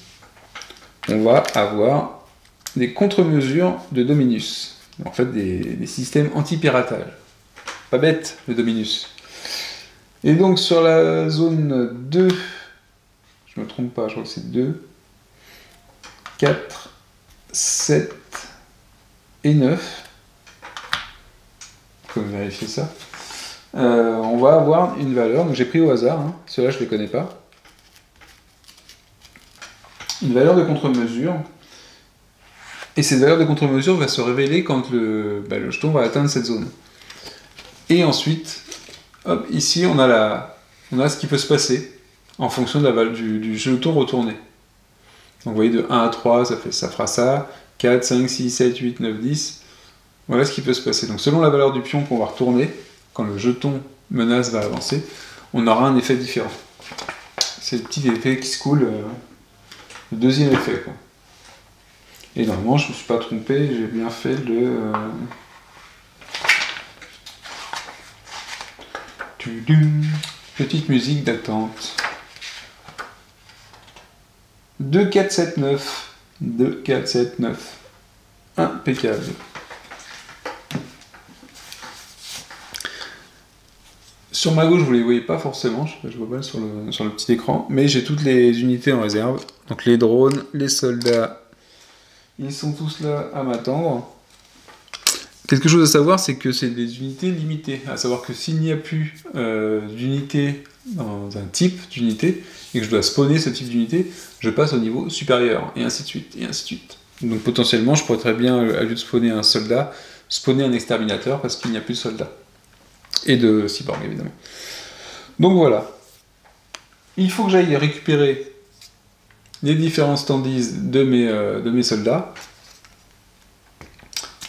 on va avoir des contre-mesures de Dominus. En fait, des systèmes anti-piratage. Pas bête, le Dominus. Et donc, sur la zone 2, je me trompe pas, je crois que c'est 2, 4, 7 et 9. Comme vérifier ça. On va avoir une valeur, donc j'ai pris au hasard, hein. Ceux-là je ne les connais pas. Une valeur de contre-mesure. Et cette valeur de contre-mesure va se révéler quand le jeton va atteindre cette zone. Et ensuite, hop, ici on a ce qui peut se passer en fonction de la valeur du jeton retourné. Donc vous voyez, de 1 à 3, ça fera ça. 4, 5, 6, 7, 8, 9, 10. Voilà ce qui peut se passer. Donc selon la valeur du pion qu'on va retourner, quand le jeton menace va avancer, on aura un effet différent. C'est le petit effet qui se coule, le deuxième effet, quoi. Et normalement, je ne me suis pas trompé, j'ai bien fait petite musique d'attente. 2, 4, 7, 9. 2, 4, 7, 9. Impeccable. Sur ma gauche, vous ne les voyez pas forcément, je vois pas sur le petit écran, mais j'ai toutes les unités en réserve. Donc les drones, les soldats, ils sont tous là à m'attendre. Quelque chose à savoir, c'est que c'est des unités limitées. À savoir que s'il n'y a plus d'unités dans un type d'unité, et que je dois spawner ce type d'unité, je passe au niveau supérieur, et ainsi de suite, et ainsi de suite. Donc potentiellement, je pourrais très bien, au lieu de spawner un soldat, spawner un exterminateur, parce qu'il n'y a plus de soldats. Et de cyborg, évidemment. Donc voilà. Il faut que j'aille récupérer les différents standees de mes soldats.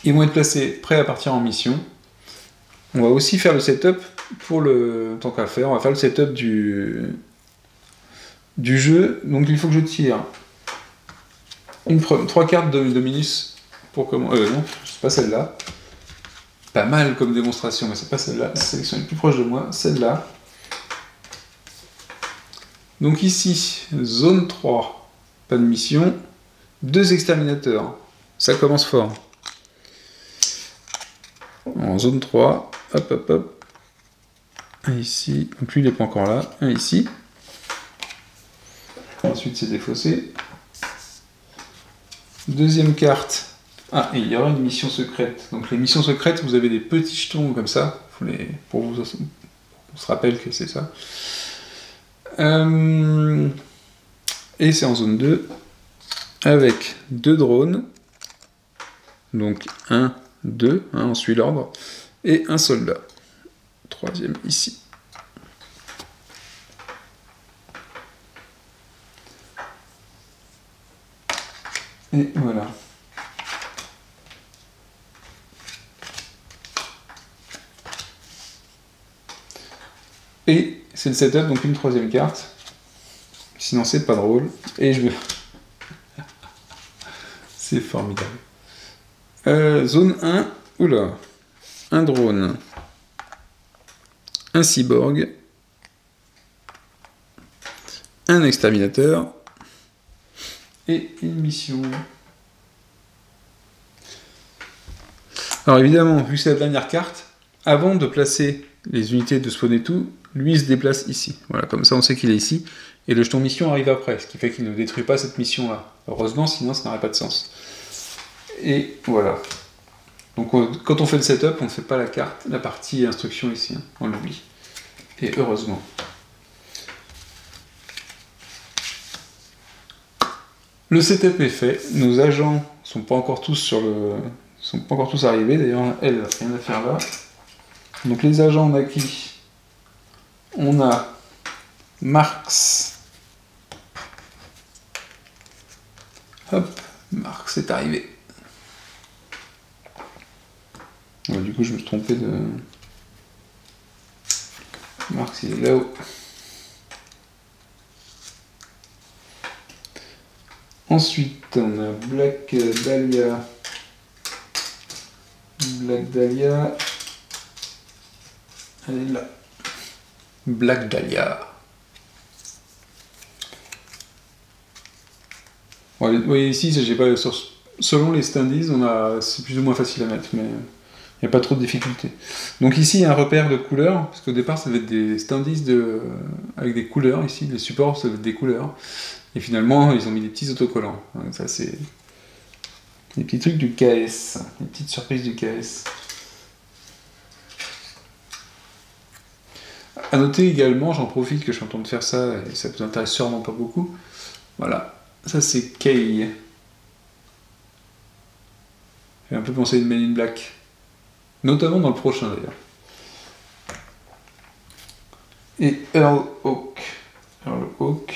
Ils vont être placés prêts à partir en mission. On va aussi faire le setup pour le... Tant qu'à faire, on va faire le setup du jeu. Donc il faut que je tire 3 cartes de Dominus pour comment... non, c'est pas celle-là. Pas mal comme démonstration, mais c'est pas celle-là. La sélection est plus proche de moi, celle-là. Donc ici, zone 3, pas de mission. 2 exterminateurs. Ça commence fort. En zone 3, hop, hop, hop. Un ici, donc lui il n'est pas encore là, un ici. Ensuite c'est défaussé. Deuxième carte. Ah, et il y aura une mission secrète. Donc les missions secrètes, vous avez des petits jetons comme ça, pour vous on se rappelle que c'est ça. Et c'est en zone 2, avec 2 drones. Donc 1, 2, hein, on suit l'ordre, et un soldat. Troisième ici. Et voilà. Et c'est le setup, donc une troisième carte. Sinon c'est pas drôle. Et je veux... c'est formidable. Zone 1, oula. Un drone. Un cyborg. Un exterminateur. Et une mission. Alors évidemment, vu que c'est la dernière carte, avant de placer les unités de spawn et tout, lui il se déplace ici. Voilà, comme ça on sait qu'il est ici. Et le jeton mission arrive après, ce qui fait qu'il ne détruit pas cette mission-là. Heureusement, sinon ça n'aurait pas de sens. Et voilà. Donc quand on fait le setup, on ne fait pas la partie instruction ici, hein, on l'oublie. Et heureusement. Le setup est fait, nos agents sont pas encore tous arrivés, d'ailleurs elle n'a rien à faire là. Donc les agents on a qui? On a Marx. Hop, Marx est arrivé. Ouais, du coup je me suis trompé de... Marx il est là-haut. Ensuite, on a Black Dahlia. Black Dahlia. Elle est là. Black Dahlia. Bon, vous voyez ici, j'ai pas, selon les standees, c'est plus ou moins facile à mettre, mais il n'y a pas trop de difficultés. Donc ici, il y a un repère de couleurs, parce qu'au départ, ça va être des standees avec des couleurs, ici, les supports, ça va être des couleurs. Et finalement, ils ont mis des petits autocollants. Donc ça, c'est des petits trucs du KS, des petites surprises du KS. A noter également, j'en profite que je suis en train de faire ça, et ça vous intéresse sûrement pas beaucoup. Voilà, ça c'est Kay. J'ai un peu pensé à une Men in Black. Notamment dans le prochain d'ailleurs. Et Earl Hawk. Earl Hawk.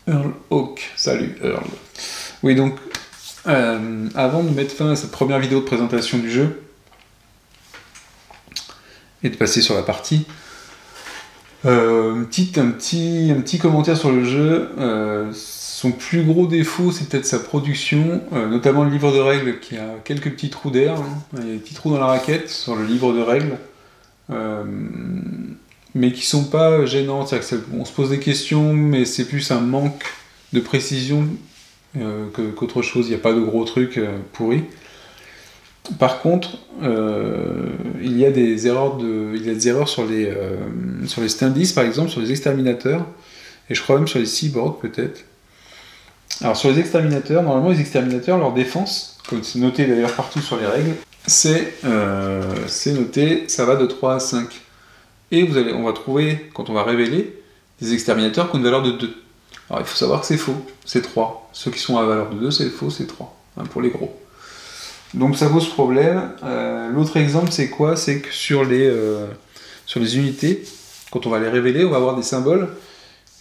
Earl Hawk, salut Earl. Oui, donc, avant de mettre fin à cette première vidéo de présentation du jeu, et de passer sur la partie, un petit commentaire sur le jeu. Son plus gros défaut, c'est peut-être sa production, notamment le livre de règles qui a quelques petits trous d'air. Hein. Il y a des petits trous dans la raquette sur le livre de règles. Mais qui sont pas gênants, on se pose des questions, mais c'est plus un manque de précision qu'autre chose, il n'y a pas de gros trucs pourris. Par contre, il y a des erreurs sur les standees, par exemple, sur les exterminateurs, et je crois même sur les cyborgs peut-être. Alors sur les exterminateurs, normalement les exterminateurs, leur défense, comme c'est noté d'ailleurs partout sur les règles, c'est noté, ça va de 3 à 5. Et on va trouver, quand on va révéler, des exterminateurs qui ont une valeur de 2. Alors il faut savoir que c'est faux, c'est 3. Ceux qui sont à valeur de 2, c'est faux, c'est 3, hein, pour les gros. Donc ça pose problème. L'autre exemple, c'est quoi? C'est que sur les unités, quand on va les révéler, on va avoir des symboles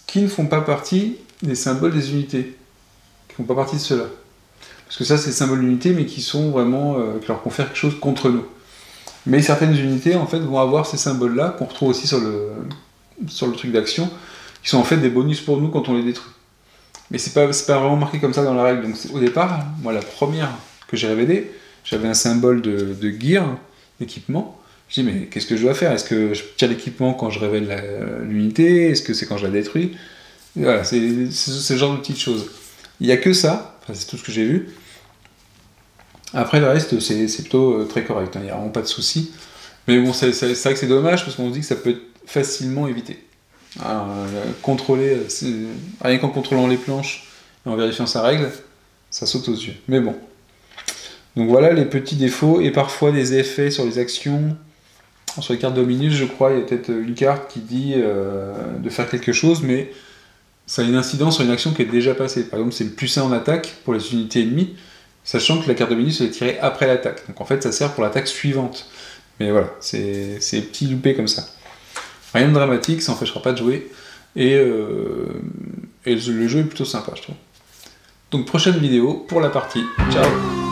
qui ne font pas partie des symboles des unités, qui ne font pas partie de ceux-là. Parce que ça, c'est des symboles d'unités, mais qui sont vraiment, qui leur confèrent quelque chose contre nous. Mais certaines unités, en fait, vont avoir ces symboles-là, qu'on retrouve aussi sur le truc d'action, qui sont en fait des bonus pour nous quand on les détruit. Mais c'est pas vraiment marqué comme ça dans la règle. Donc au départ, moi, la première que j'ai révélée, j'avais un symbole de gear, d'équipement. Je dis, mais qu'est-ce que je dois faire? Est-ce que je tire l'équipement quand je révèle l'unité? Est-ce que c'est quand je la détruis? Et voilà, c'est ce genre de petites choses. Il n'y a que ça, Enfin, c'est tout ce que j'ai vu. Après, le reste, c'est plutôt très correct, il n'y a vraiment pas de soucis. Mais bon, c'est vrai que c'est dommage, parce qu'on se dit que ça peut être facilement évité. Alors, contrôler, rien qu'en contrôlant les planches et en vérifiant sa règle, ça saute aux yeux. Mais bon. Donc voilà les petits défauts, et parfois des effets sur les actions. Sur les cartes Dominus, je crois, il y a peut-être une carte qui dit de faire quelque chose, mais ça a une incidence sur une action qui est déjà passée. Par exemple, c'est le +1 en attaque pour les unités ennemies, sachant que la carte Dominus est tirée après l'attaque. Donc en fait, ça sert pour l'attaque suivante. Mais voilà, c'est petit loupé comme ça. Rien de dramatique, ça n'empêchera pas de jouer. Et le jeu est plutôt sympa, je trouve. Donc prochaine vidéo pour la partie. Ciao!